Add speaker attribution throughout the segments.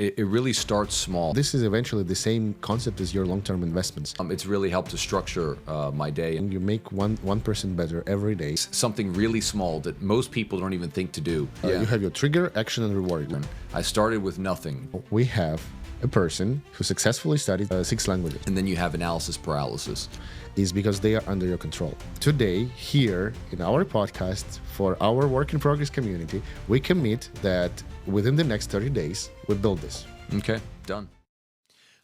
Speaker 1: it really starts small.
Speaker 2: This is eventually the same concept as your long-term investments.
Speaker 1: It's really helped to structure my day.
Speaker 2: And you make 1% better every day.
Speaker 1: Something really small that most people don't even think to do.
Speaker 2: You have your trigger, action, and reward.
Speaker 1: I started with nothing.
Speaker 2: We have a person who successfully studied 6 languages.
Speaker 1: And then you have analysis paralysis.
Speaker 2: Is because they are under your control. Today, here in our podcast, for our work in progress community, we commit that within the next 30 days, we build this.
Speaker 1: Okay, done.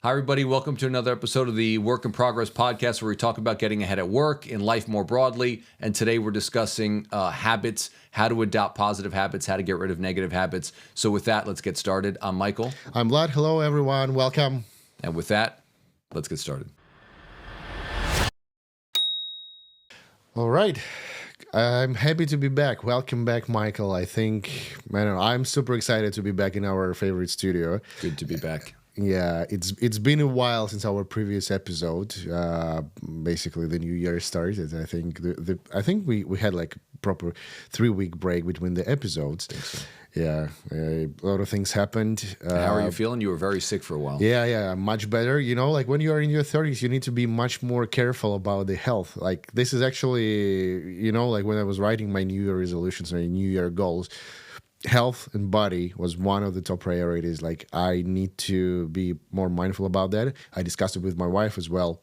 Speaker 1: Hi, everybody. Welcome to another episode of the Work in Progress podcast, where we talk about getting ahead at work, in life more broadly. And today we're discussing habits, how to adopt positive habits, how to get rid of negative habits. So with that, let's get started. I'm Michael.
Speaker 2: I'm Vlad. Hello, everyone. Welcome.
Speaker 1: And with that, let's get started.
Speaker 2: All right. I'm happy to be back. Welcome back, Michael. I'm super excited to be back in our favorite studio.
Speaker 1: Good to be back.
Speaker 2: Yeah, it's been a while since our previous episode. Basically, the new year started. I think we had like a proper 3-week break between the episodes.
Speaker 1: I think so.
Speaker 2: Yeah, a lot of things happened.
Speaker 1: How are you feeling? You were very sick for a while.
Speaker 2: Yeah, much better. You know, like when you are in your 30s, you need to be much more careful about the health. Like this is actually, you know, like when I was writing my New Year resolutions or New Year goals, health and body was one of the top priorities. Like I need to be more mindful about that. I discussed it with my wife as well.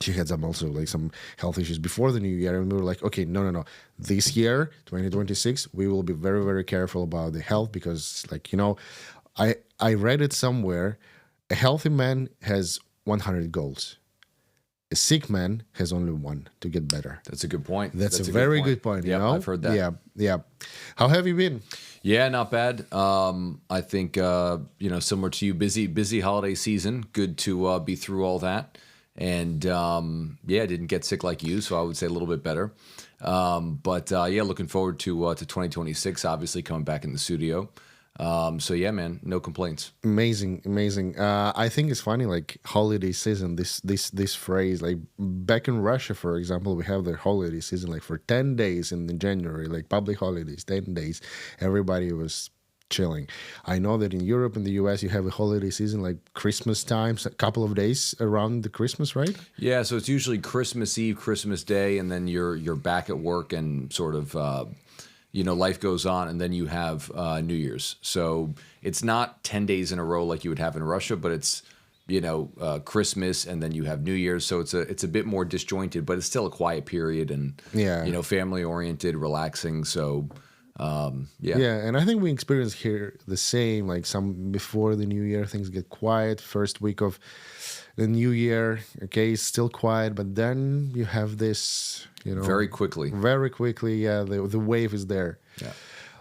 Speaker 2: She had some health issues before the new year, and we were like, okay, no. This year, 2026, we will be very, very careful about the health because, like, you know, I read it somewhere. A healthy man has 100 goals. A sick man has only one to get better.
Speaker 1: That's a good point.
Speaker 2: That's a very good point.
Speaker 1: Yeah,
Speaker 2: you know?
Speaker 1: I've heard that.
Speaker 2: Yeah. How have you been?
Speaker 1: Yeah, not bad. I think similar to you, busy holiday season. Good to be through all that. And I didn't get sick like you, so I would say a little bit better. But looking forward to 2026, obviously coming back in the studio. So yeah, man, no complaints.
Speaker 2: Amazing. I think it's funny, like holiday season. This phrase, like back in Russia, for example, we have their holiday season like for 10 days in January, like public holidays, 10 days. Everybody was chilling. I know that in Europe and the US you have a holiday season like Christmas times, a couple of days around the Christmas, right?
Speaker 1: Yeah, so it's usually Christmas Eve, Christmas Day, and then you're back at work and sort of life goes on, and then you have New Year's. So it's not 10 days in a row like you would have in Russia, but it's Christmas and then you have New Year's. So it's a bit more disjointed, but it's still a quiet period and family oriented, relaxing. So and I think we experience here the same, like some before the new year things get quiet. First week of the new year, okay, it's still quiet, but then you have this, very quickly,
Speaker 2: the wave is there.
Speaker 1: Yeah.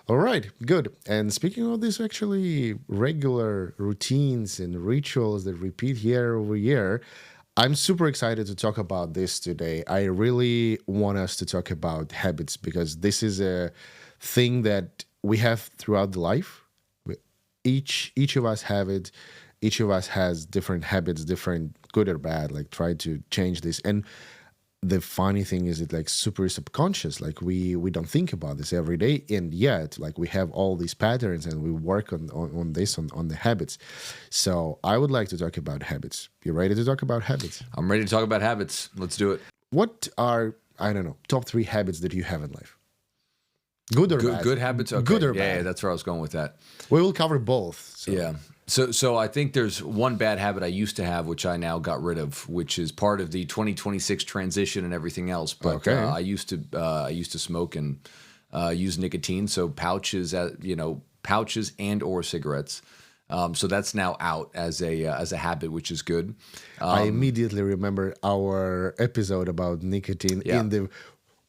Speaker 2: All right, good. And speaking of this, actually regular routines and rituals that repeat year over year, I'm super excited to talk about this today. I really want us to talk about habits because this is a thing that we have throughout the life. Each of us have it. Each of us has different habits, different good or bad. Like try to change this. And the funny thing is, it like super subconscious. Like we don't think about this every day, and yet like we have all these patterns, and we work on the habits. So I would like to talk about habits. You ready to talk about habits?
Speaker 1: I'm ready to talk about habits. Let's do it.
Speaker 2: What are top 3 habits that you have in life? Good or bad?
Speaker 1: Good habits. Okay.
Speaker 2: Good or bad?
Speaker 1: Yeah, that's where I was going with that.
Speaker 2: We will cover both. So.
Speaker 1: Yeah. So I think there's one bad habit I used to have, which I now got rid of, which is part of the 2026 transition and everything else. But
Speaker 2: okay.
Speaker 1: I used to smoke and use nicotine, so pouches and or cigarettes. So that's now out as a habit, which is good.
Speaker 2: I immediately remember our episode about nicotine in the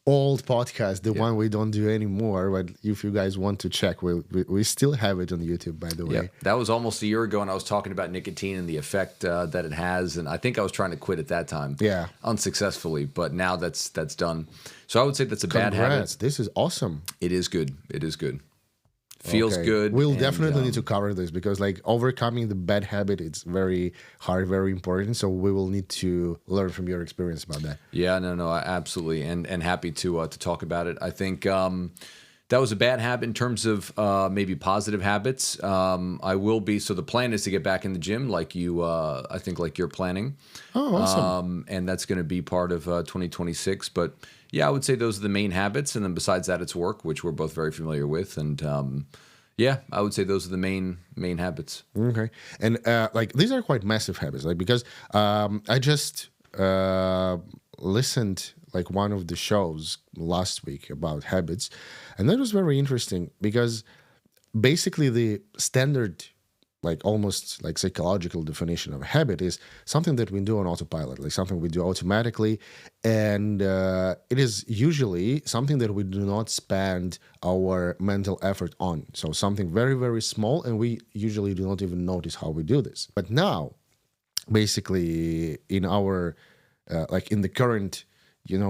Speaker 2: old podcast, the one we don't do anymore. But if you guys want to check, we still have it on YouTube, by the way.
Speaker 1: Yeah, that was almost a year ago, and I was talking about nicotine and the effect that it has. And I think I was trying to quit at that time.
Speaker 2: Yeah,
Speaker 1: unsuccessfully. But now that's done. So I would say that's a bad habit.
Speaker 2: This is awesome.
Speaker 1: It is good. It is good. Feels good.
Speaker 2: We'll definitely need to cover this because like overcoming the bad habit, it's very hard, very important. So we will need to learn from your experience about that.
Speaker 1: Yeah, no, absolutely. And happy to talk about it. I think That was a bad habit in terms of maybe positive habits. I will be. So the plan is to get back in the gym, like you. I think like you're planning.
Speaker 2: Oh, awesome.
Speaker 1: And that's going to be part of 2026. But yeah, I would say those are the main habits. And then besides that, it's work, which we're both very familiar with. And yeah, I would say those are the main habits.
Speaker 2: Okay. And like these are quite massive habits, like because I just listened like one of the shows last week about habits, and that was very interesting because basically the standard, like almost like psychological definition of a habit is something that we do on autopilot, like something we do automatically, and it is usually something that we do not spend our mental effort on. So something very, very small, and we usually do not even notice how we do this. But now, basically, in our like in the current,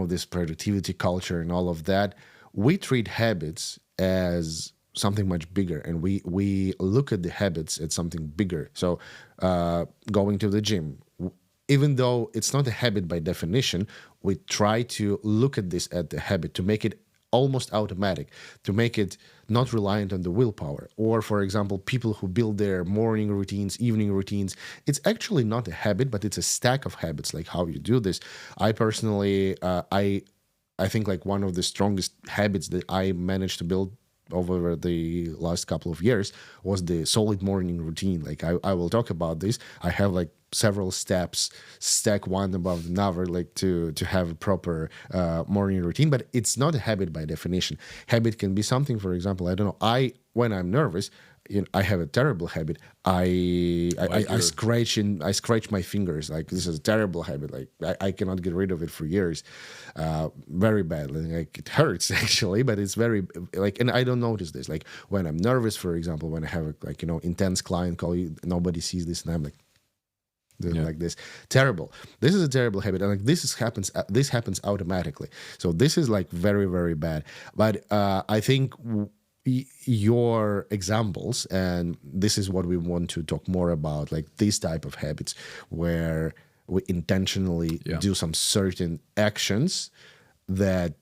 Speaker 2: this productivity culture and all of that, we treat habits as something much bigger, and we look at the habits as something bigger. So going to the gym, even though it's not a habit by definition, we try to look at this at the habit to make it almost automatic, to make it not reliant on the willpower. Or, for example, people who build their morning routines, evening routines, it's actually not a habit, but it's a stack of habits, like how you do this. I personally, I think like one of the strongest habits that I managed to build over the last couple of years was the solid morning routine. Like I will talk about this. I have like several steps, stack one above another, like to have a proper morning routine. But it's not a habit by definition. Habit can be something, for example, I don't know. When I'm nervous, I have a terrible habit. I scratch my fingers. Like this is a terrible habit. Like I cannot get rid of it for years. Very badly. Like it hurts actually, but it's very like, and I don't notice this. Like when I'm nervous, for example, when I have a intense client call, nobody sees this, and I'm like doing like this. Terrible. This is a terrible habit, and like this happens automatically. So this is like very, very bad. But I think your examples, and this is what we want to talk more about, like these type of habits where we intentionally do some certain actions that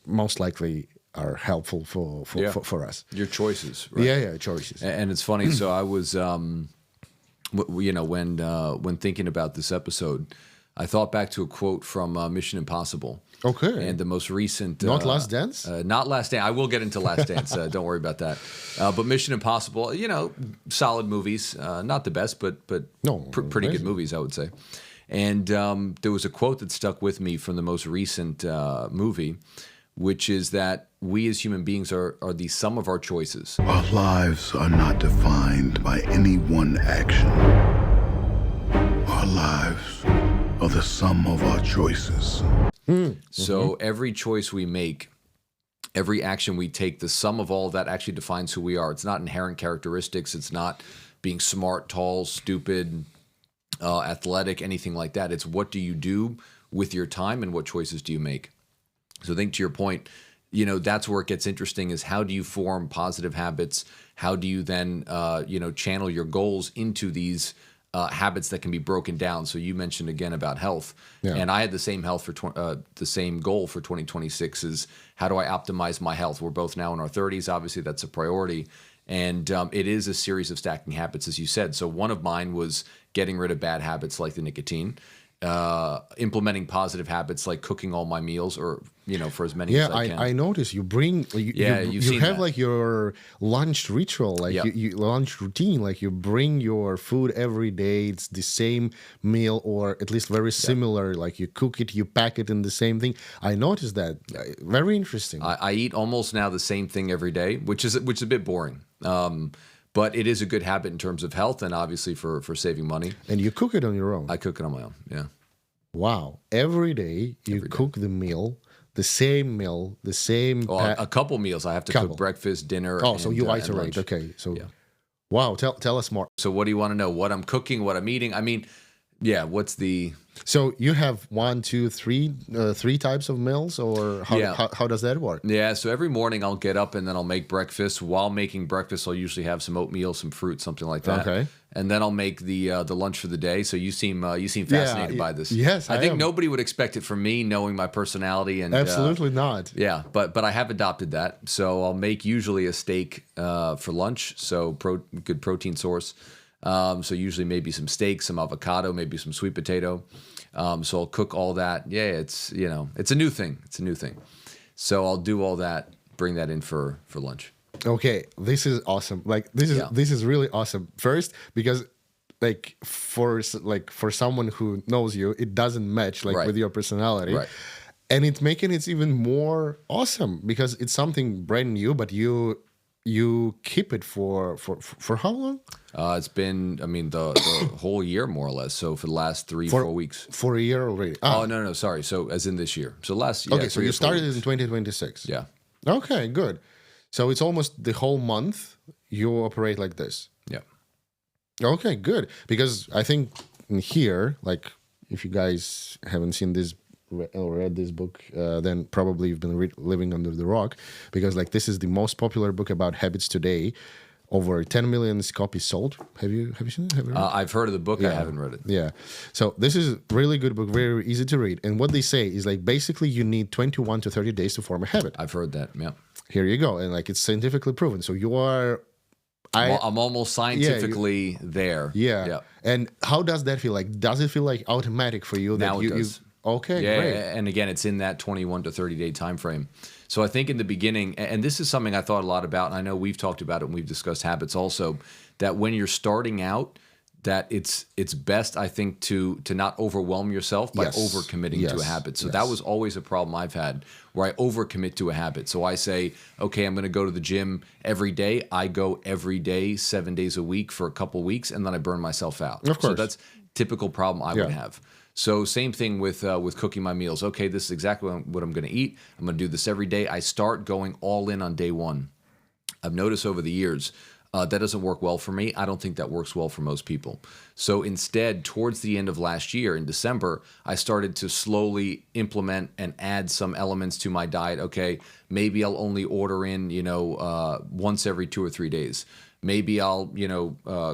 Speaker 2: most likely are helpful for us.
Speaker 1: Your choices, right?
Speaker 2: Yeah, choices.
Speaker 1: And it's funny. So I was, when thinking about this episode, I thought back to a quote from Mission Impossible.
Speaker 2: Okay.
Speaker 1: And the most recent...
Speaker 2: Not Last Dance?
Speaker 1: Not Last Dance. I will get into Last Dance. Don't worry about that. But Mission Impossible, solid movies. Not the best, but pretty good movies, I would say. And there was a quote that stuck with me from the most recent movie, which is that we as human beings are the sum of our choices.
Speaker 3: Our lives are not defined by any one action. Our lives are the sum of our choices.
Speaker 1: So every choice we make, every action we take, the sum of all that actually defines who we are. It's not inherent characteristics. It's not being smart, tall, stupid, athletic, anything like that. It's what do you do with your time and what choices do you make? So I think to your point, that's where it gets interesting, is how do you form positive habits? How do you then, channel your goals into these habits that can be broken down? So you mentioned again about health, and I had the same the same goal for 2026 is how do I optimize my health? We're both now in our 30s. Obviously, that's a priority, and it is a series of stacking habits, as you said. So one of mine was getting rid of bad habits like the nicotine, implementing positive habits like cooking all my meals, or for as many as I can.
Speaker 2: I notice you bring you have that. Like your lunch ritual, like you lunch routine, like you bring your food every day. It's the same meal, or at least very similar. Like you cook it, you pack it in the same thing. I noticed that. Very interesting.
Speaker 1: I eat almost now the same thing every day, which is a bit boring. But it is a good habit in terms of health and obviously for saving money.
Speaker 2: And you cook it on your own?
Speaker 1: I cook it on my own, yeah.
Speaker 2: Wow. Every day you cook the meal, the same meal, the same...
Speaker 1: a couple meals. I have to cook breakfast, dinner,
Speaker 2: so you iterate. Okay. So, wow. Tell us more.
Speaker 1: So what do you want to know? What I'm cooking, what I'm eating? I mean, Yeah. What's the?
Speaker 2: So you have one, two, three types of meals, or how does that work?
Speaker 1: Yeah, so every morning I'll get up and then I'll make breakfast. While making breakfast, I'll usually have some oatmeal, some fruit, something like that.
Speaker 2: Okay.
Speaker 1: And then I'll make the lunch for the day. So you seem fascinated by this.
Speaker 2: Yes,
Speaker 1: I think
Speaker 2: am.
Speaker 1: nobody would expect it from me, knowing my personality and
Speaker 2: Absolutely not.
Speaker 1: Yeah, but I have adopted that. So I'll make usually a steak for lunch. So good protein source. So usually maybe some steak, some avocado, maybe some sweet potato. So I'll cook all that. Yeah, it's a new thing. It's a new thing. So I'll do all that, bring that in for lunch.
Speaker 2: Okay, this is awesome. Like this is really awesome. First, because for someone who knows you, it doesn't match
Speaker 1: Right.
Speaker 2: with your personality.
Speaker 1: Right.
Speaker 2: And it's making it even more awesome because it's something brand new, but you keep it for how long?
Speaker 1: It's been, the whole year more or less. So for the last 4 weeks.
Speaker 2: For a year already.
Speaker 1: Oh, no, sorry. So as in this year. So
Speaker 2: Okay, so you started in 2026.
Speaker 1: Yeah.
Speaker 2: Okay, good. So it's almost the whole month you operate like this.
Speaker 1: Yeah.
Speaker 2: Okay, good. Because I think in here, like if you guys haven't seen this or read this book, then probably you've been living under the rock, because like this is the most popular book about habits today. Over 10 million copies sold. Have you seen it? Have you read it?
Speaker 1: I've heard of the book. I haven't read it.
Speaker 2: Yeah. So this is a really good book, very easy to read. And what they say is like basically you need 21 to 30 days to form a habit.
Speaker 1: I've heard that. Yeah.
Speaker 2: Here you go. And like it's scientifically proven. So you are...
Speaker 1: I'm almost scientifically there.
Speaker 2: Yeah.
Speaker 1: Yeah.
Speaker 2: And how does that feel? Like, does it feel like automatic for you?
Speaker 1: Now it does.
Speaker 2: Okay,
Speaker 1: Yeah,
Speaker 2: great.
Speaker 1: and again, it's in that 21 to 30 day time frame. So I think in the beginning, and this is something I thought a lot about, and I know we've talked about it and we've discussed habits also, that when you're starting out, that it's best, I think, to not overwhelm yourself by overcommitting to a habit. So that was always a problem I've had, where I overcommit to a habit. So I say, okay, I'm going to go to the gym every day. I go every day, 7 days a week for a couple weeks, and then I burn myself out.
Speaker 2: Of course.
Speaker 1: So that's typical problem I would have. So same thing with cooking my meals. Okay, this is exactly what I'm going to eat. I'm going to do this every day. I start going all in on day one. I've noticed over the years that doesn't work well for me. I don't think that works well for most people. So instead, towards the end of last year, in December, I started to slowly implement and add some elements to my diet. Okay, maybe I'll only order in, once every 2 or 3 days. Maybe I'll,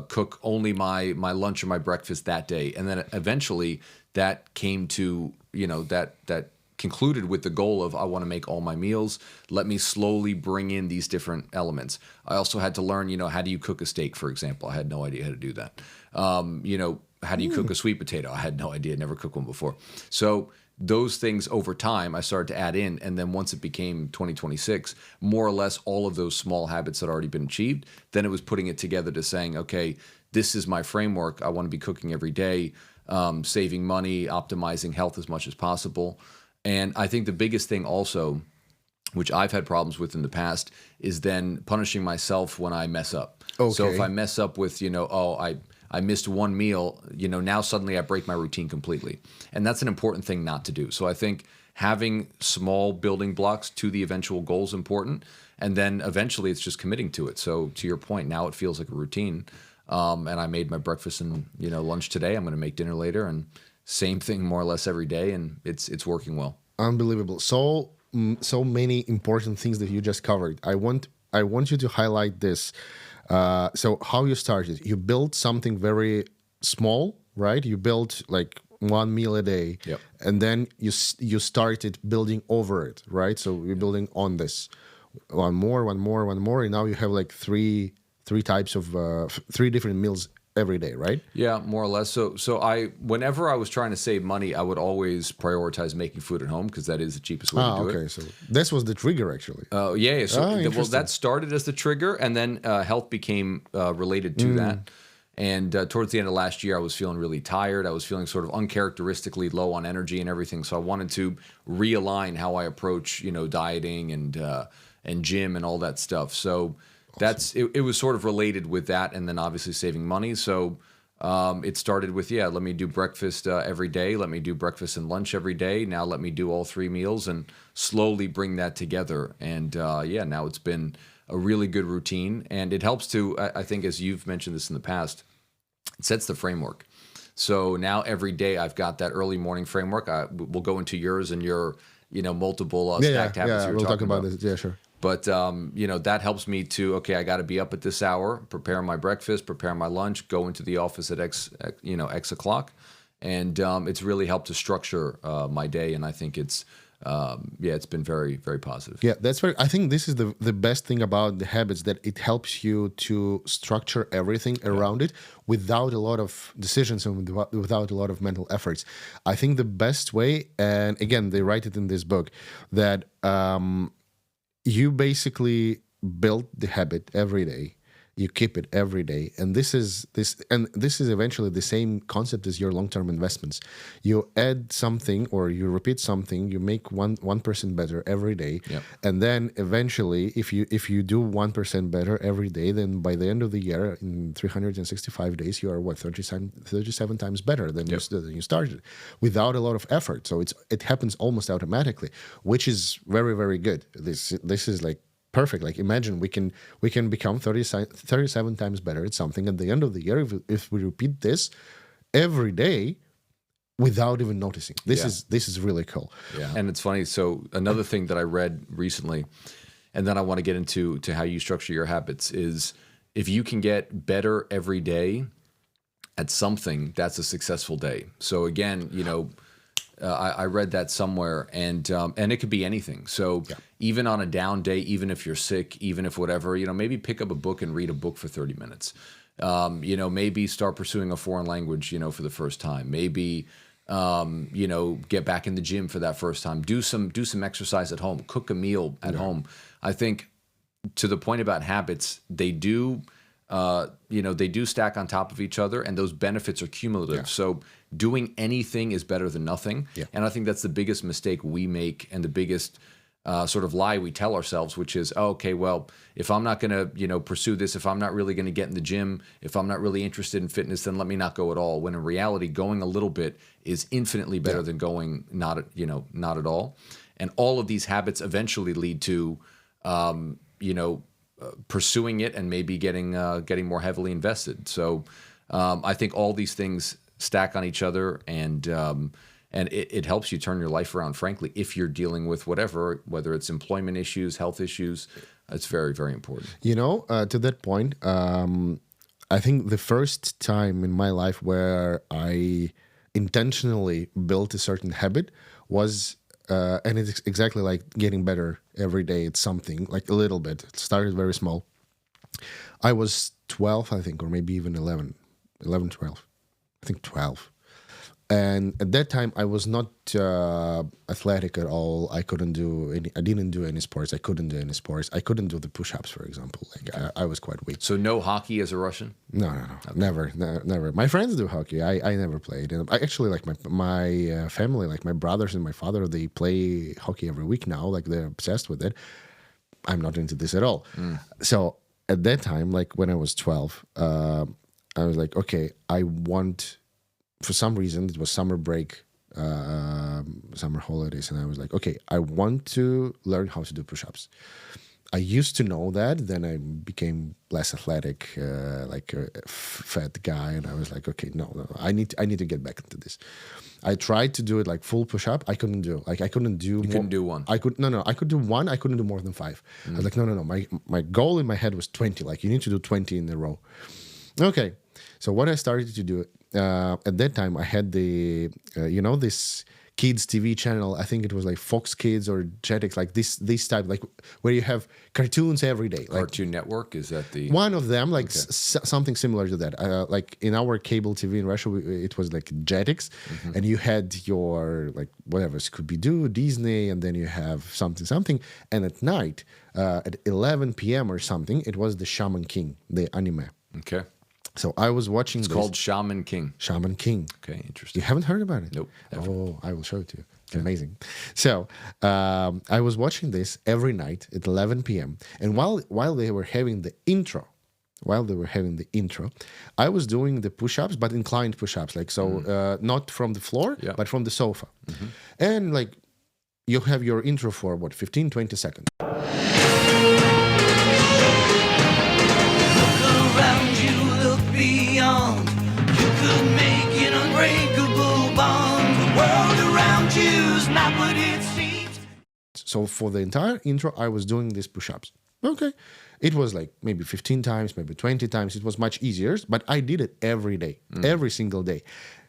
Speaker 1: cook only my lunch or my breakfast that day. And then eventually that came to, that concluded with the goal of I want to make all my meals. Let me slowly bring in these different elements. I also had to learn, how do you cook a steak, for example? I had no idea how to do that. How do you cook a sweet potato? I had no idea, never cooked one before. So those things over time I started to add in, and then once it became 2026, more or less all of those small habits had already been achieved. Then it was putting it together to saying, okay, this is my framework. I want to be cooking every day, saving money, optimizing health as much as possible. And I think the biggest thing also, which I've had problems with in the past, is then punishing myself when I mess up.
Speaker 2: Okay.
Speaker 1: So if I mess up with, I missed one meal, now suddenly I break my routine completely. And that's an important thing not to do. So I think having small building blocks to the eventual goal is important. And then eventually it's just committing to it. So to your point, now it feels like a routine. And I made my breakfast and, lunch today. I'm going to make dinner later, and same thing more or less every day. And it's working well.
Speaker 2: Unbelievable. So many important things that you just covered. I want you to highlight this. So how you started, you built something very small, right? You built like one meal a day.
Speaker 1: Yep.
Speaker 2: And then you started building over it, right? So you're building on this one more, and now you have like three types of 3 different meals every day, right?
Speaker 1: Yeah, more or less. So whenever I was trying to save money, I would always prioritize making food at home because that is the cheapest way to do it.
Speaker 2: Okay, so this was the trigger actually.
Speaker 1: Yeah. So
Speaker 2: interesting.
Speaker 1: that started as the trigger, and then health became related to that. And towards the end of last year, I was feeling really tired. I was feeling sort of uncharacteristically low on energy and everything. So I wanted to realign how I approach, dieting and gym and all that stuff. So it was sort of related with that, and then obviously saving money. So it started with, let me do breakfast every day. Let me do breakfast and lunch every day. Now let me do all 3 meals and slowly bring that together. And now it's been a really good routine. And it helps to, I think, as you've mentioned this in the past, it sets the framework. So now every day I've got that early morning framework. We'll go into yours and your, multiple stacked habits you were
Speaker 2: we'll
Speaker 1: talking
Speaker 2: talk about this. Yeah, sure.
Speaker 1: But, that helps me to, okay, I got to be up at this hour, prepare my breakfast, prepare my lunch, go into the office at X o'clock. And it's really helped to structure my day. And I think it's been very, very positive.
Speaker 2: Yeah, I think this is the best thing about the habits, that it helps you to structure everything around it without a lot of decisions and without a lot of mental efforts. I think the best way, and again, they write it in this book, that you basically build the habit every day. You keep it every day, and this is eventually the same concept as your long-term investments. You add something or you repeat something, you make 1% better every day, and then eventually, if you do 1% better every day, then by the end of the year, in 365 days, you are 37 times better than you started, without a lot of effort. So it happens almost automatically, which is very, very good. This is like perfect. Like, imagine we can become 37 times better at something at the end of the year if we repeat this every day without even noticing. This is really cool.
Speaker 1: Yeah. And it's funny. So another thing that I read recently, and then I want to get into how you structure your habits, is if you can get better every day at something, that's a successful day. So again, I read that somewhere, and it could be anything. So even on a down day, even if you're sick, even if whatever, maybe pick up a book and read a book for 30 minutes. Maybe start pursuing a foreign language, for the first time. Maybe, get back in the gym for that first time. Do some exercise at home. Cook a meal at home. I think, to the point about habits, they do stack on top of each other, and those benefits are cumulative. Yeah. So doing anything is better than nothing. Yeah. And I think that's the biggest mistake we make, and the biggest sort of lie we tell ourselves, which is, okay, well, if I'm not going to, pursue this, if I'm not really going to get in the gym, if I'm not really interested in fitness, then let me not go at all. When in reality, going a little bit is infinitely better than going not at all. And all of these habits eventually lead to, pursuing it and maybe getting more heavily invested. So I think all these things stack on each other, and it helps you turn your life around, frankly, if you're dealing with whether it's employment issues, health issues. It's very, very important.
Speaker 2: To that point, I think the first time in my life where I intentionally built a certain habit was, and it's exactly like getting better every day at something, like a little bit. It started very small. I was 12, I think, or maybe even 11, 12. I think 12. And at that time, I was not athletic at all. I didn't do any sports. I couldn't do any sports. I couldn't do the push-ups, for example. Like, I was quite weak.
Speaker 1: So no hockey as a Russian?
Speaker 2: No. Okay. Never. My friends do hockey. I never played. And I actually, like, my family, like my brothers and my father, they play hockey every week now. Like, they're obsessed with it. I'm not into this at all. So at that time, like when I was 12, I was like, okay, I want... For some reason, it was summer break, summer holidays, and I was like, okay, I want to learn how to do push-ups. I used to know that, then I became less athletic, like a fat guy, and I was like, okay, no, I need to get back into this. I tried to do it like full push-up. I couldn't do. Like, I couldn't do.
Speaker 1: You couldn't do one.
Speaker 2: I could do one. I couldn't do more than 5. I was like, no. My goal in my head was 20. Like, you need to do 20 in a row. Okay, so what I started to do. At that time, I had the, this kids TV channel. I think it was like Fox Kids or Jetix, like this type, like where you have cartoons every day.
Speaker 1: Cartoon Network, is that the
Speaker 2: one of them? Like something similar to that. Like in our cable TV in Russia, it was like Jetix, and you had your like whatever Scooby-Doo, Disney, and then you have something. And at night, at 11 p.m. or something, it was the Shaman King, the anime.
Speaker 1: Okay.
Speaker 2: So I was watching.
Speaker 1: It's called Shaman King.
Speaker 2: Shaman King.
Speaker 1: Okay, interesting.
Speaker 2: You haven't heard about it?
Speaker 1: Nope. Never.
Speaker 2: Oh, I will show it to you. It's amazing. So I was watching this every night at 11 p.m. And while they were having the intro, I was doing the push-ups, but inclined push-ups, like so, not from the floor, but from the sofa. And like you have your intro for 15, 20 seconds.
Speaker 4: Beyond, you could make an unbreakable bond. The world around you's not what it seems.
Speaker 2: So for the entire intro, I was doing these push-ups. Okay. It was like maybe 15 times, maybe 20 times. It was much easier, but I did it every day, every single day.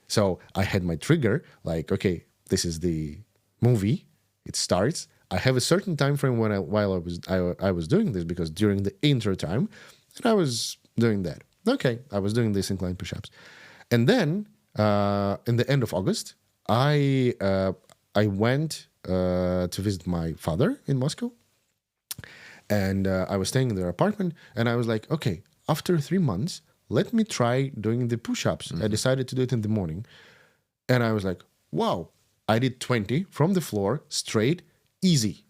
Speaker 2: So I had my trigger, like, okay, this is the movie. It starts. I have a certain time frame while I was doing this, because during the intro time, and I was doing that. Okay, I was doing these incline push-ups, and then in the end of August, I went to visit my father in Moscow, and I was staying in their apartment, and I was like, okay, after 3 months, let me try doing the push-ups. I decided to do it in the morning, and I was like, wow, I did 20 from the floor, straight, easy.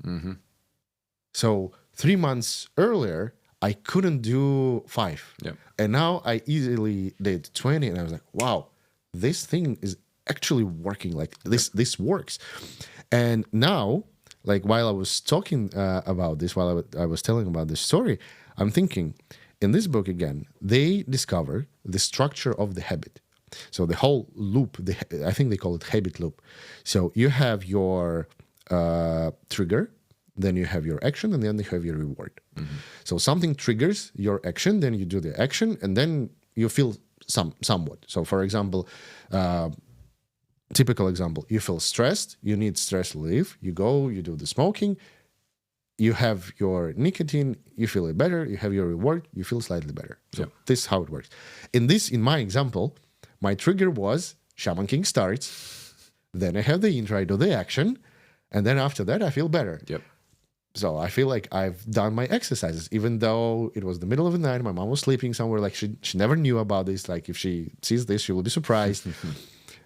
Speaker 2: So 3 months earlier, I couldn't do 5.
Speaker 1: Yep.
Speaker 2: And now I easily did 20, and I was like, wow, this thing is actually working. Like this works. And now, like while I was talking about this, while I was telling about this story, I'm thinking, in this book again, they discover the structure of the habit. So the whole loop, I think they call it habit loop. So you have your trigger, then you have your action, and then you have your reward. So something triggers your action, then you do the action, and then you feel somewhat. So for example, typical example, you feel stressed, you need stress relief, you go, you do the smoking, you have your nicotine, you feel it better, you have your reward, you feel slightly better. So this is how it works. In my example, my trigger was Shaman King starts, then I have the intro, I do the action, and then after that I feel better. So I feel like I've done my exercises, even though it was the middle of the night, my mom was sleeping somewhere, like she never knew about this. Like if she sees this, she will be surprised.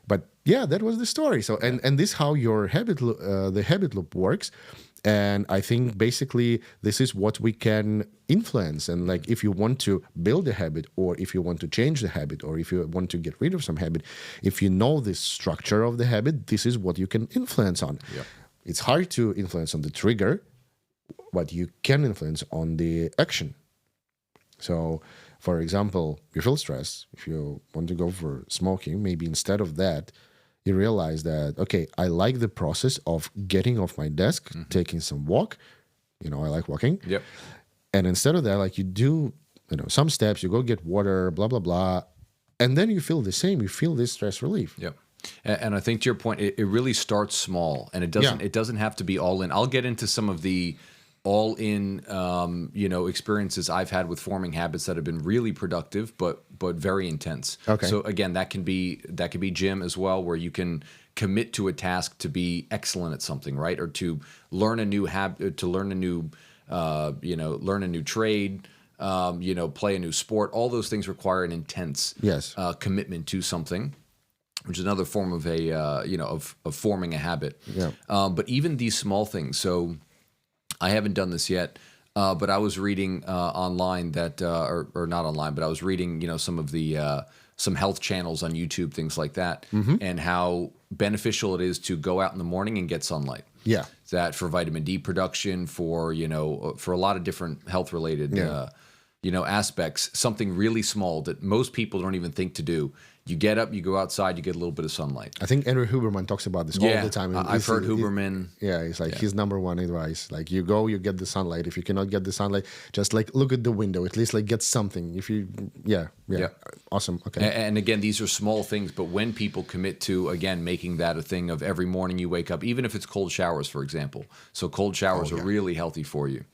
Speaker 2: But yeah, that was the story. So and this how your the habit loop works. And I think basically this is what we can influence. And like if you want to build a habit, or if you want to change the habit, or if you want to get rid of some habit, if you know the structure of the habit, this is what you can influence on. It's hard to influence on the trigger, but you can influence on the action. So, for example, you feel stressed. If you want to go for smoking, maybe instead of that, you realize that, okay, I like the process of getting off my desk, taking some walk. I like walking. And instead of that, like you do, some steps, you go get water, blah, blah, blah. And then you feel the same. You feel this stress relief.
Speaker 1: And I think to your point, it really starts small, and it doesn't have to be all in. I'll get into some of the all in, experiences I've had with forming habits that have been really productive, but very intense. So again, that can be gym as well, where you can commit to a task to be excellent at something, right? Or to learn a new habit, to learn a new, learn a new trade, play a new sport. All those things require an intense commitment to something, which is another form of of forming a habit. But even these small things. So I haven't done this yet, but I was reading online that, or not online, but I was reading, some of the some health channels on YouTube, things like that, and how beneficial it is to go out in the morning and get sunlight. That for vitamin D production, for for a lot of different health related aspects. Something really small that most people don't even think to do. You get up, you go outside, you get a little bit of sunlight.
Speaker 2: I think Andrew Huberman talks about this all the time.
Speaker 1: I've heard Huberman.
Speaker 2: It's like his number one advice. Like you go, you get the sunlight. If you cannot get the sunlight, just like look at the window. At least like get something. If you, awesome. Okay.
Speaker 1: And again, these are small things, but when people commit to, again, making that a thing of every morning you wake up, even if it's cold showers, for example. So cold showers are really healthy for you.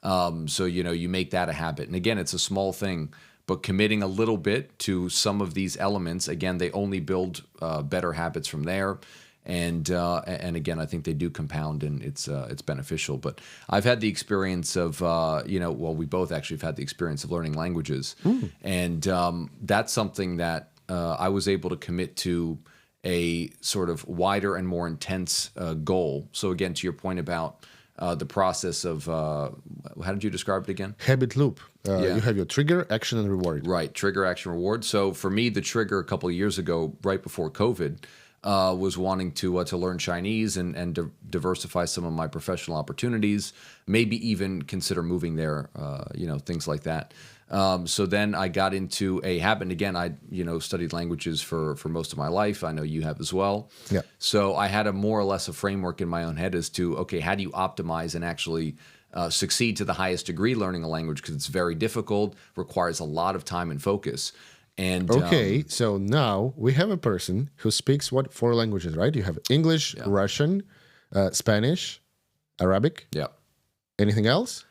Speaker 1: So, you make that a habit. And again, it's a small thing, but committing a little bit to some of these elements, again, they only build better habits from there. And again, I think they do compound, and it's beneficial. But I've had the experience of, we both actually have had the experience of learning languages. And that's something that I was able to commit to a sort of wider and more intense goal. So again, to your point about the process of, how did you describe it again?
Speaker 2: Habit loop. You have your trigger, action, and reward.
Speaker 1: Right, trigger, action, reward. So for me, the trigger a couple of years ago, right before COVID, was wanting to learn Chinese and diversify some of my professional opportunities, maybe even consider moving there, things like that. So then I got into a habit. And again, I studied languages for most of my life. I know you have as well.
Speaker 2: Yeah.
Speaker 1: So I had a more or less a framework in my own head as to, okay, how do you optimize and actually succeed to the highest degree learning a language? Because it's very difficult, requires a lot of time and focus. And
Speaker 2: Okay, so now we have a person who speaks what 4 languages, right? You have English, Russian, Spanish, Arabic.
Speaker 1: Yeah.
Speaker 2: Anything else?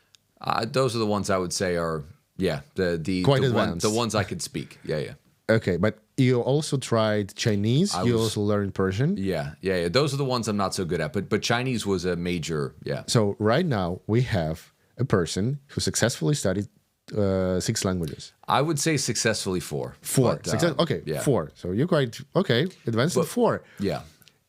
Speaker 1: Those are the ones I would say are, the
Speaker 2: Quite
Speaker 1: the,
Speaker 2: advanced.
Speaker 1: the ones I could speak. Yeah.
Speaker 2: Okay, but you also tried Chinese. You
Speaker 1: was-
Speaker 2: also learned Persian.
Speaker 1: Yeah. Those are the ones I'm not so good at. But Chinese was a major,
Speaker 2: So right now we have a person who successfully studied 6 languages.
Speaker 1: I would say successfully 4.
Speaker 2: 4.
Speaker 1: But,
Speaker 2: Okay,
Speaker 1: yeah.
Speaker 2: 4. So you're quite advanced in 4.
Speaker 1: Yeah.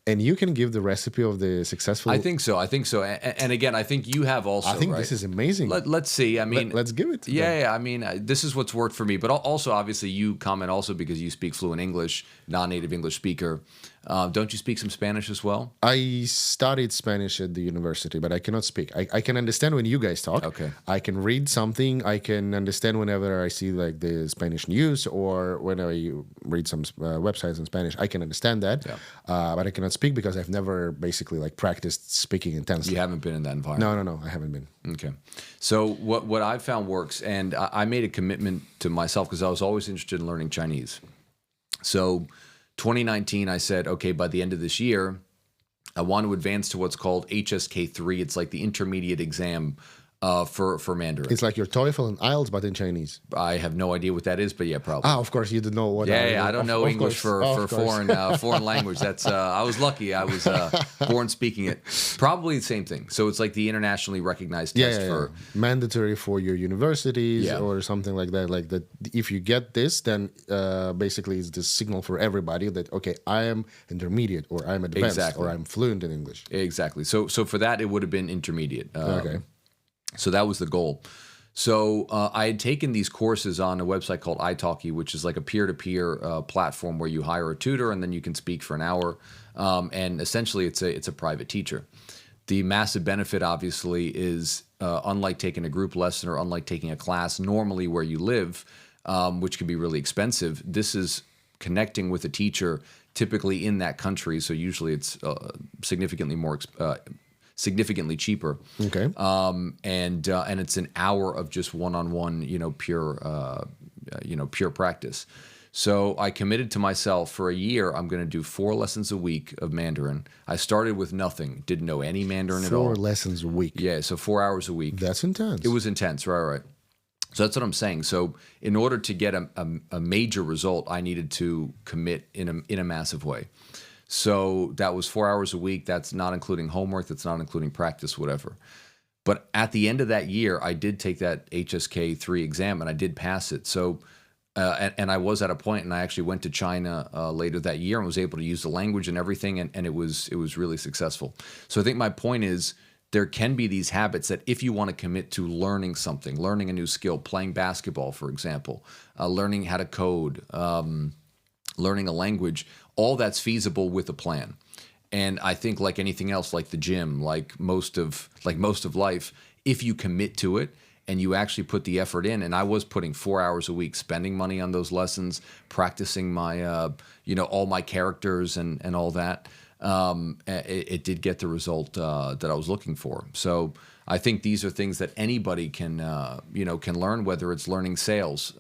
Speaker 2: And you can give the recipe of the successful.
Speaker 1: I think so. And again, I think you have also.
Speaker 2: I think
Speaker 1: right?
Speaker 2: this is amazing.
Speaker 1: Let's see. I mean,
Speaker 2: Let's give it to them.
Speaker 1: Yeah. I mean, this is what's worked for me. But also, obviously, you comment also because you speak fluent English, non-native English speaker. Don't you speak some Spanish as well?
Speaker 2: I studied Spanish at the university, but I cannot speak. I can understand when you guys talk.
Speaker 1: Okay.
Speaker 2: I can read something. I can understand whenever I see like the Spanish news or when I read some websites in Spanish. I can understand that, but I cannot speak because I've never basically like practiced speaking intensely.
Speaker 1: You haven't been in that environment.
Speaker 2: No, I haven't been.
Speaker 1: Okay. So what I found works, and I made a commitment to myself because I was always interested in learning Chinese. So 2019, I said, okay, by the end of this year, I want to advance to what's called HSK3. It's like the intermediate exam for Mandarin.
Speaker 2: It's like your TOEFL and IELTS, but in Chinese.
Speaker 1: I have no idea what that is, but yeah, probably.
Speaker 2: Of course, you didn't know what.
Speaker 1: Yeah, I don't know
Speaker 2: of
Speaker 1: English
Speaker 2: course,
Speaker 1: for
Speaker 2: of course.
Speaker 1: foreign language. That's I was lucky. I was born speaking it. Probably the same thing. So it's like the internationally recognized test for
Speaker 2: mandatory for your universities
Speaker 1: Yeah.
Speaker 2: or something like that. Like that, if you get this, then basically it's the signal for everybody that okay, I am intermediate or I'm advanced
Speaker 1: Exactly.
Speaker 2: or I'm fluent in English.
Speaker 1: Exactly. So for that, it would have been intermediate.
Speaker 2: Okay.
Speaker 1: So that was the goal. So I had taken these courses on a website called italki, which is like a peer-to-peer platform where you hire a tutor and then you can speak for an hour. And essentially, it's a private teacher. The massive benefit, obviously, is unlike taking a group lesson or unlike taking a class normally where you live, which can be really expensive, this is connecting with a teacher typically in that country. So usually it's significantly cheaper.
Speaker 2: Okay.
Speaker 1: And it's an hour of just one-on-one, pure practice. So I committed to myself for a year, I'm going to do 4 lessons a week of Mandarin. I started with nothing, didn't know any Mandarin at all.
Speaker 2: 4 lessons a week.
Speaker 1: Yeah, so 4 hours a week.
Speaker 2: That's intense.
Speaker 1: It was intense, right. So that's what I'm saying. So in order to get a major result, I needed to commit in a massive way. So that was 4 hours a week. That's not including homework. That's not including practice, whatever. But at the end of that year, I did take that HSK3 exam and I did pass it. So, and I was at a point, and I actually went to China later that year and was able to use the language and everything, and it was really successful. So I think my point is there can be these habits that if you want to commit to learning something, learning a new skill, playing basketball, for example, learning how to code, learning a language, all that's feasible with a plan. And I think like anything else, like the gym, like most of life, if you commit to it and you actually put the effort in, and I was putting 4 hours a week, spending money on those lessons, practicing my, all my characters and all that, it did get the result that I was looking for. So I think these are things that anybody can learn, whether it's learning sales,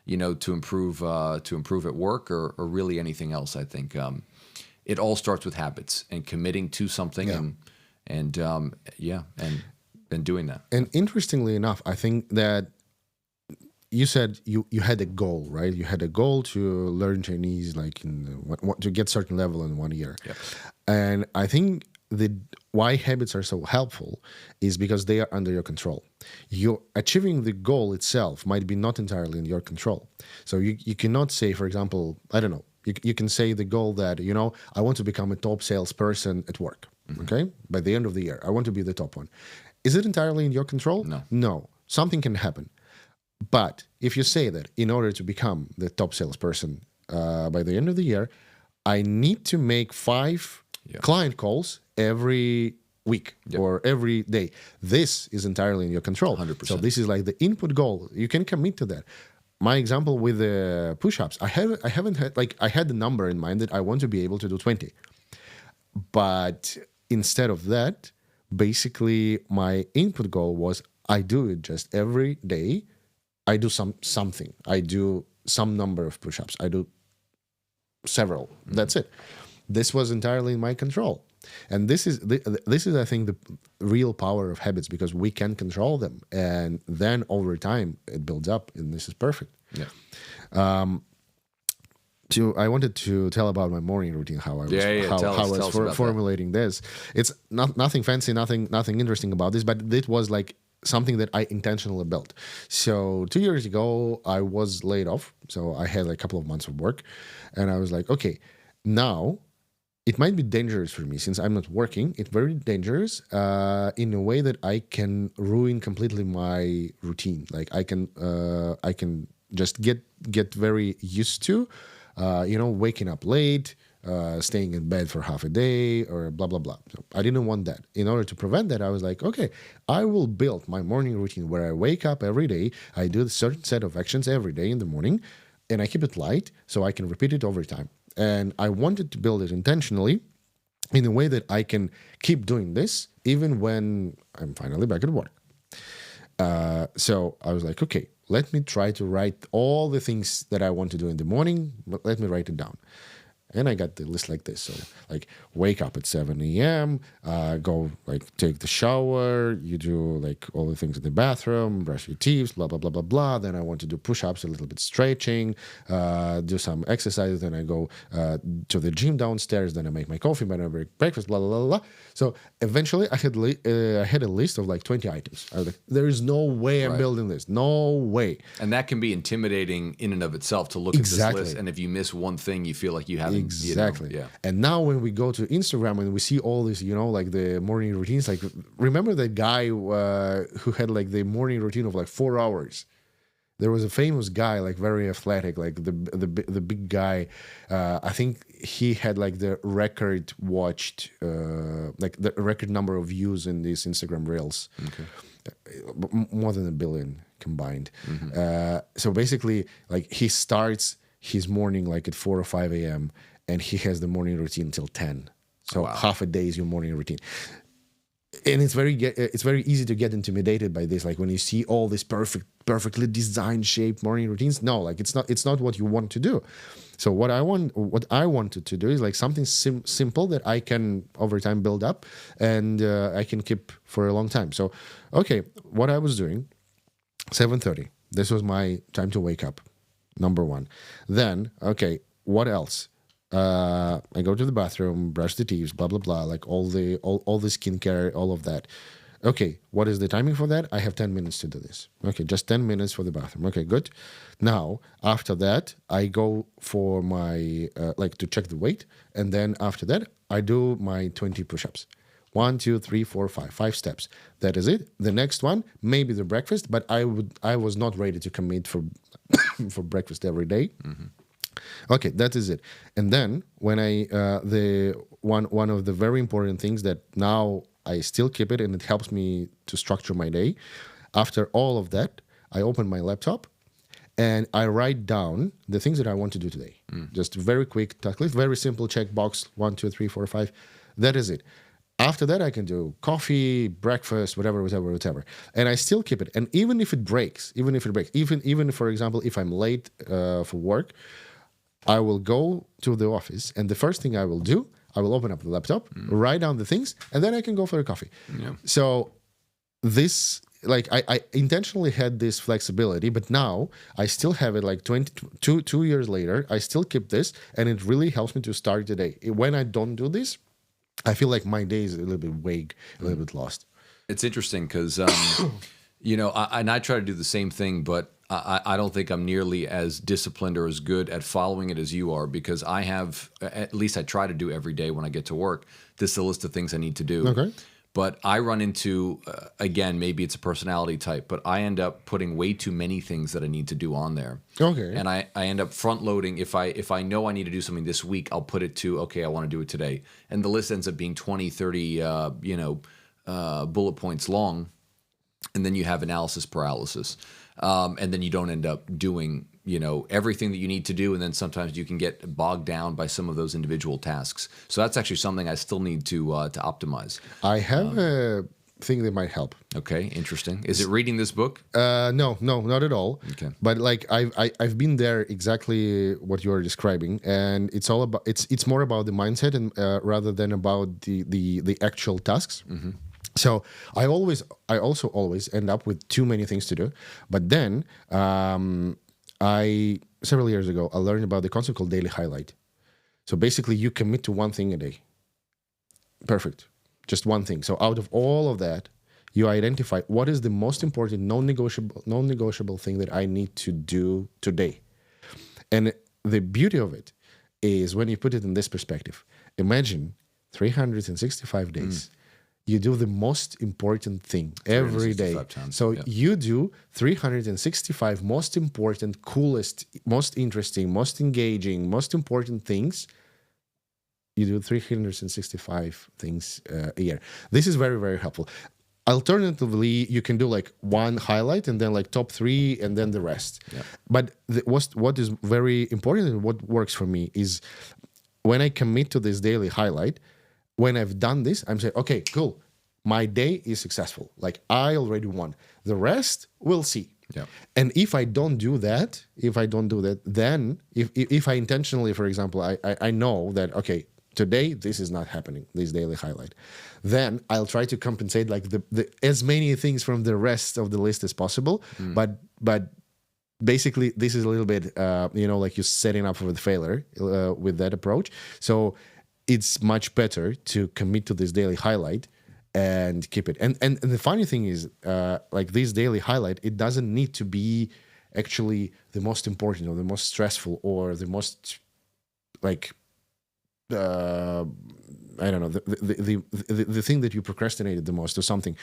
Speaker 1: to improve at work or really anything else. I think it all starts with habits and committing to something and doing that.
Speaker 2: And interestingly enough, I think that you said you had a goal, right? You had a goal to learn Chinese, like to get certain level in 1 year.
Speaker 1: Yep.
Speaker 2: And I think why habits are so helpful is because they are under your control. You're achieving the goal itself might be not entirely in your control. So you cannot say, for example, I don't know, you can say the goal that, I want to become a top salesperson at work, okay? By the end of the year, I want to be the top one. Is it entirely in your control? No. Something can happen. But if you say that in order to become the top salesperson by the end of the year, I need to make 5 client calls every week or every day. This is entirely in your control.
Speaker 1: 100%.
Speaker 2: So this is like the input goal. You can commit to that. My example with the push-ups, I haven't had, like, I had the number in mind that I want to be able to do 20. But instead of that, basically my input goal was I do it just every day. I do something. I do some number of push-ups. I do several. That's it. This was entirely in my control. And this is I think the real power of habits, because we can control them, and then over time it builds up, and this is perfect.
Speaker 1: Yeah.
Speaker 2: I wanted to tell about my morning routine, how I was formulating this. It's nothing fancy, nothing interesting about this, but it was like something that I intentionally built. So 2 years ago, I was laid off. So I had like a couple of months of work, and I was like, okay, now it might be dangerous for me since I'm not working. It's very dangerous in a way that I can ruin completely my routine. Like I can just get very used to, waking up late, staying in bed for half a day, or blah, blah, blah. So I didn't want that. In order to prevent that, I was like, okay, I will build my morning routine where I wake up every day. I do a certain set of actions every day in the morning, and I keep it light so I can repeat it over time. And I wanted to build it intentionally in a way that I can keep doing this even when I'm finally back at work. So I was like, okay, let me try to write all the things that I want to do in the morning, but let me write it down. And I got the list like this. So like wake up at 7 a.m., go like take the shower, you do like all the things in the bathroom, brush your teeth, blah, blah, blah, blah, blah. Then I want to do push-ups, a little bit stretching, do some exercises. Then I go to the gym downstairs. Then I make my coffee, then I make breakfast, blah, blah, blah, blah. So eventually I had a list of like 20 items. I was like, there is no way I'm building this. No way.
Speaker 1: And that can be intimidating in and of itself to look at this list. And if you miss one thing, you feel like you haven't.
Speaker 2: Exactly.
Speaker 1: Yeah.
Speaker 2: And now when we go to Instagram and we see all this, like the morning routines, like remember that guy who had like the morning routine of like 4 hours? There was a famous guy, like very athletic, like the big guy. I think he had like the record watched, like the record number of views in these Instagram reels. Okay. More than 1 billion combined. Mm-hmm. So basically, like he starts his morning like at 4 or 5 a.m. and he has the morning routine till 10. So half a day is your morning routine. And it's very easy to get intimidated by this. Like when you see all these perfectly designed shaped morning routines, no, like it's not what you want to do. So what I wanted to do is like something simple that I can over time build up and I can keep for a long time. So, okay, what I was doing, 7:30. This was my time to wake up. Number one. Then, okay, what else? I go to the bathroom, brush the teeth, blah, blah, blah, like all the skincare, all of that. Okay, what is the timing for that? I have 10 minutes to do this. Okay, just 10 minutes for the bathroom. Okay, good. Now, after that, I go for my, to check the weight. And then after that, I do my 20 push-ups. 1, 2, 3, 4, 5. 5 steps. That is it. The next one, maybe the breakfast, but I was not ready to commit for for breakfast every day. Mm-hmm. Okay, that is it. And then when one of the very important things that now I still keep it and it helps me to structure my day. After all of that, I open my laptop and I write down the things that I want to do today. Just very quick, very simple checkbox, 1, 2, 3, 4, 5. That is it. After that, I can do coffee, breakfast, whatever. And I still keep it. And even if it breaks, even for example, if I'm late for work, I will go to the office. And the first thing I will do, I will open up the laptop, write down the things, and then I can go for a coffee. Yeah. So this, like, I intentionally had this flexibility, but now I still have it like 2 years later. I still keep this, and it really helps me to start the day. When I don't do this, I feel like my day is a little bit vague, a little bit lost.
Speaker 1: It's interesting because, I try to do the same thing, but I don't think I'm nearly as disciplined or as good at following it as you are, because I have, at least I try to do every day when I get to work, this is a list of things I need to do. Okay. But I run into, again, maybe it's a personality type, but I end up putting way too many things that I need to do on there.
Speaker 2: Okay.
Speaker 1: And I end up front loading. If I know I need to do something this week, I'll put it to, okay, I want to do it today. And the list ends up being 20, 30, bullet points long. And then you have analysis paralysis. And then you don't end up doing, everything that you need to do. And then sometimes you can get bogged down by some of those individual tasks. So that's actually something I still need to optimize.
Speaker 2: I have a thing that might help.
Speaker 1: Okay, interesting. Is it reading this book?
Speaker 2: No, not at all.
Speaker 1: Okay.
Speaker 2: But like I've been there exactly what you are describing, and it's all about it's more about the mindset and rather than about the actual tasks. Mm-hmm. So I also always end up with too many things to do. But then several years ago I learned about the concept called daily highlight. So basically you commit to one thing a day. Perfect. Just one thing. So out of all of that, you identify what is the most important non-negotiable thing that I need to do today. And the beauty of it is when you put it in this perspective. Imagine 365 days. You do the most important thing every day.
Speaker 1: Times,
Speaker 2: so you do 365 most important, coolest, most interesting, most engaging, most important things. You do 365 things a year. This is very, very helpful. Alternatively, you can do like one highlight and then like top 3 and then the rest. Yeah. But what is very important and what works for me is when I commit to this daily highlight, when I've done this, I'm saying, okay, cool. My day is successful. Like I already won. The rest, we'll see. Yeah. And if I don't do that, then if I intentionally, for example, I know that, okay, today this is not happening, this daily highlight, then I'll try to compensate like the as many things from the rest of the list as possible. But basically this is a little bit, like you're setting up for the failure with that approach. So it's much better to commit to this daily highlight and keep it. And the funny thing is, like this daily highlight, it doesn't need to be actually the most important or the most stressful or the most like I don't know, the thing that you procrastinated the most or something.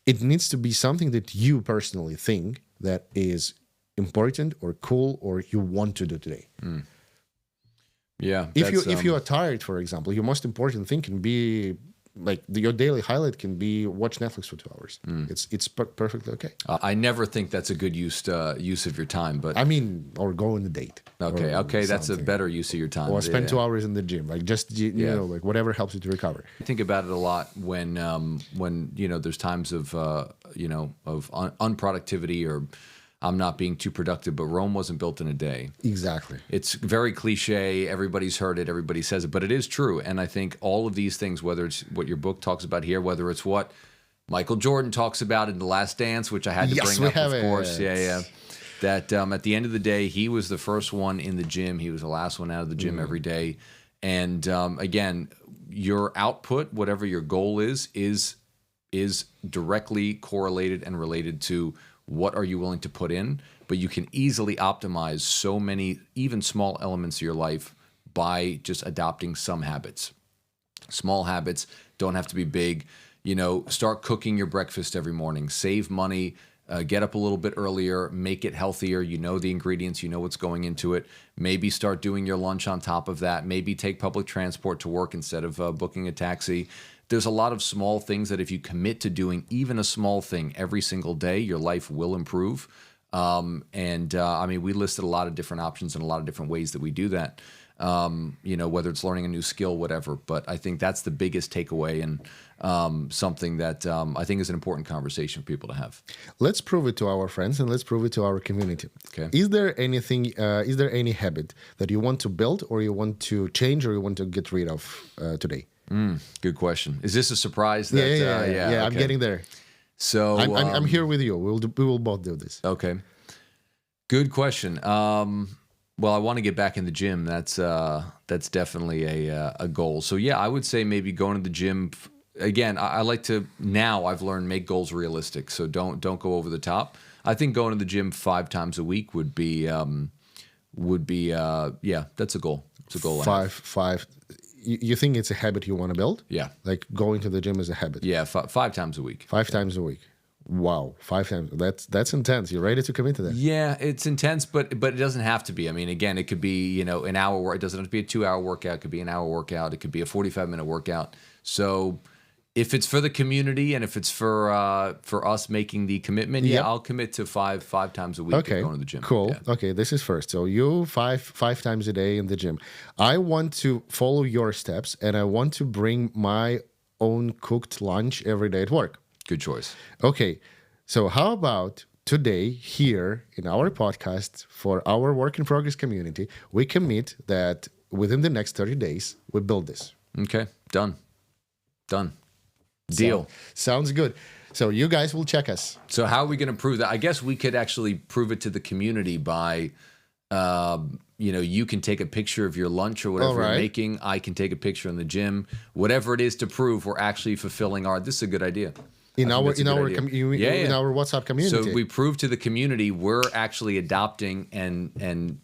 Speaker 2: It needs to be something that you personally think that is important or cool or you want to do today.
Speaker 1: Yeah.
Speaker 2: If you are tired, for example, your most important thing can be like your daily highlight can be watch Netflix for 2 hours. It's perfectly okay.
Speaker 1: I never think that's a good use of your time, but
Speaker 2: I mean, or go on a date.
Speaker 1: Okay, that's a better use of your time.
Speaker 2: Or spend 2 hours in the gym, like just you know, like whatever helps you to recover.
Speaker 1: I think about it a lot when there's times of unproductivity or I'm not being too productive, but Rome wasn't built in a day.
Speaker 2: Exactly.
Speaker 1: It's very cliche. Everybody's heard it. Everybody says it, but it is true. And I think all of these things, whether it's what your book talks about here, whether it's what Michael Jordan talks about in The Last Dance, which I had to bring up, of course. Yeah. That at the end of the day, he was the first one in the gym. He was the last one out of the gym every day. And again, your output, whatever your goal is directly correlated and related to what are you willing to put in, but you can easily optimize so many, even small elements of your life by just adopting some habits. Small habits don't have to be big. Start cooking your breakfast every morning. Save money. Get up a little bit earlier. Make it healthier. You know the ingredients. You know what's going into it. Maybe start doing your lunch on top of that. Maybe take public transport to work instead of booking a taxi. There's a lot of small things that if you commit to doing even a small thing every single day, your life will improve. I mean, we listed a lot of different options and a lot of different ways that we do that, whether it's learning a new skill, whatever. But I think that's the biggest takeaway and something that I think is an important conversation for people to have.
Speaker 2: Let's prove it to our friends and let's prove it to our community.
Speaker 1: Okay.
Speaker 2: Is there any habit that you want to build or you want to change or you want to get rid of today?
Speaker 1: Good question. Is this a surprise?
Speaker 2: Yeah.
Speaker 1: Okay.
Speaker 2: I'm getting there.
Speaker 1: So
Speaker 2: I'm here with you. We will both do this.
Speaker 1: Okay. Good question. Well, I want to get back in the gym. That's definitely a goal. So yeah, I would say maybe going to the gym. Again, I like to, now I've learned, make goals realistic. So don't go over the top. I think going to the gym 5 times a week would be that's a goal. It's a goal.
Speaker 2: Five. you think it's a habit you want to build?
Speaker 1: Yeah.
Speaker 2: Like going to the gym is a habit.
Speaker 1: Yeah, 5 times a week.
Speaker 2: 5 times a week. Wow, 5 times. That's intense. You're ready to commit to that?
Speaker 1: Yeah, it's intense, but it doesn't have to be. I mean, again, it could be, an hour work. It doesn't have to be a 2-hour workout. It could be an hour workout. It could be a 45-minute workout. So if it's for the community and if it's for us making the commitment,
Speaker 2: Yep.
Speaker 1: I'll commit to five times a week of
Speaker 2: Okay,
Speaker 1: going to the gym.
Speaker 2: cool.
Speaker 1: Yeah.
Speaker 2: Okay, this is first. So you five times a day in the gym. I want to follow your steps, and I want to bring my own cooked lunch every day at work.
Speaker 1: Good choice.
Speaker 2: Okay, so how about today here in our podcast for our work in progress community, we commit that within the next 30 days, we build this.
Speaker 1: Okay, done. Deal.
Speaker 2: Sounds good. So you guys will check us.
Speaker 1: So how are we going to prove that? I guess we could actually prove it to the community by, you can take a picture of your lunch or whatever
Speaker 2: All right.
Speaker 1: you're making. I can take a picture in the gym. Whatever it is to prove we're actually fulfilling this is a good idea.
Speaker 2: In
Speaker 1: I
Speaker 2: our
Speaker 1: think that's a good idea.
Speaker 2: in our WhatsApp community.
Speaker 1: So we prove to the community we're actually adopting and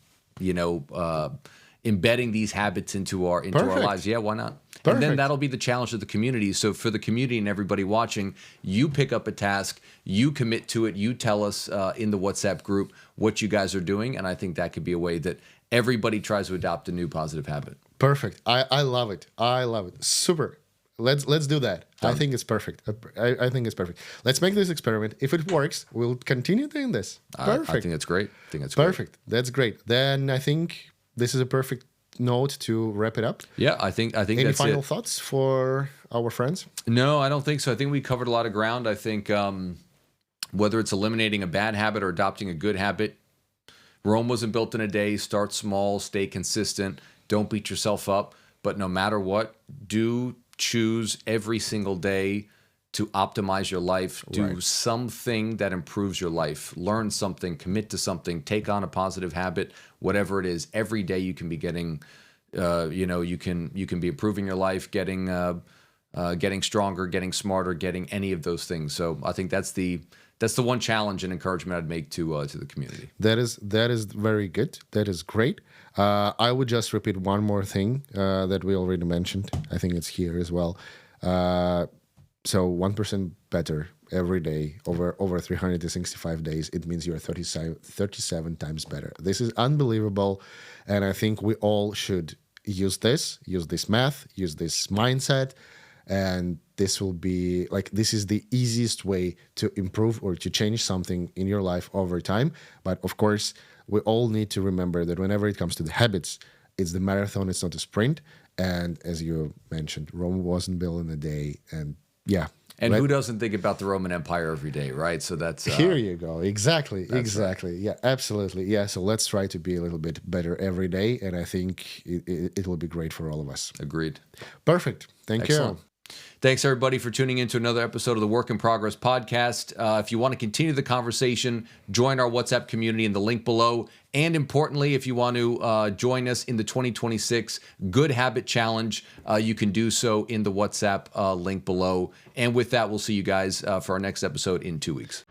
Speaker 1: embedding these habits into our
Speaker 2: Perfect.
Speaker 1: lives. Yeah, why not? And
Speaker 2: Perfect.
Speaker 1: then that'll be the challenge of the community. So for the community and everybody watching, you pick up a task, you commit to it, you tell us in the WhatsApp group what you guys are doing, and I think that could be a way that everybody tries to adopt a new positive habit.
Speaker 2: Perfect. I love it. I love it. Super. Let's do that. I think it's perfect. I think it's perfect. Let's make this experiment. If it works, we'll continue doing this. Perfect.
Speaker 1: I think that's great.
Speaker 2: Perfect. That's great. Then I think this is a perfect note to wrap it up.
Speaker 1: Yeah, I think
Speaker 2: Any
Speaker 1: that's
Speaker 2: final
Speaker 1: it.
Speaker 2: thoughts for our friends?
Speaker 1: No, I don't think so. I think we covered a lot of ground. I think whether it's eliminating a bad habit or adopting a good habit, Rome wasn't built in a day. Start small, stay consistent. Don't beat yourself up. But no matter what, do choose every single day to optimize your life. Do
Speaker 2: Right.
Speaker 1: something that improves your life. Learn something, commit to something, take on a positive habit, whatever it is. Every day you can be getting, you can be improving your life, getting stronger, getting smarter, getting any of those things. So I think that's the one challenge and encouragement I'd make to the community.
Speaker 2: That is very good. That is great. I would just repeat one more thing that we already mentioned. I think it's here as well. So 1% better every day over 365 days. It means you're 37 times better. This is unbelievable, and I think we all should use this math, use this mindset, and this will be this is the easiest way to improve or to change something in your life over time. But of course, we all need to remember that whenever it comes to the habits, it's the marathon, it's not a sprint. And as you mentioned, Rome wasn't built in a day. And yeah.
Speaker 1: And who doesn't think about the Roman Empire every day, right? So that's
Speaker 2: here you go. Exactly.
Speaker 1: Right.
Speaker 2: Yeah, absolutely. Yeah. So let's try to be a little bit better every day. And I think it will be great for all of us.
Speaker 1: Agreed.
Speaker 2: Perfect. Thank
Speaker 1: Excellent.
Speaker 2: you.
Speaker 1: Thanks, everybody, for tuning in to another episode of the Work in Progress podcast. If you want to continue the conversation, join our WhatsApp community in the link below. And importantly, if you want to join us in the 2026 Good Habit Challenge, you can do so in the WhatsApp link below. And with that, we'll see you guys for our next episode in 2 weeks.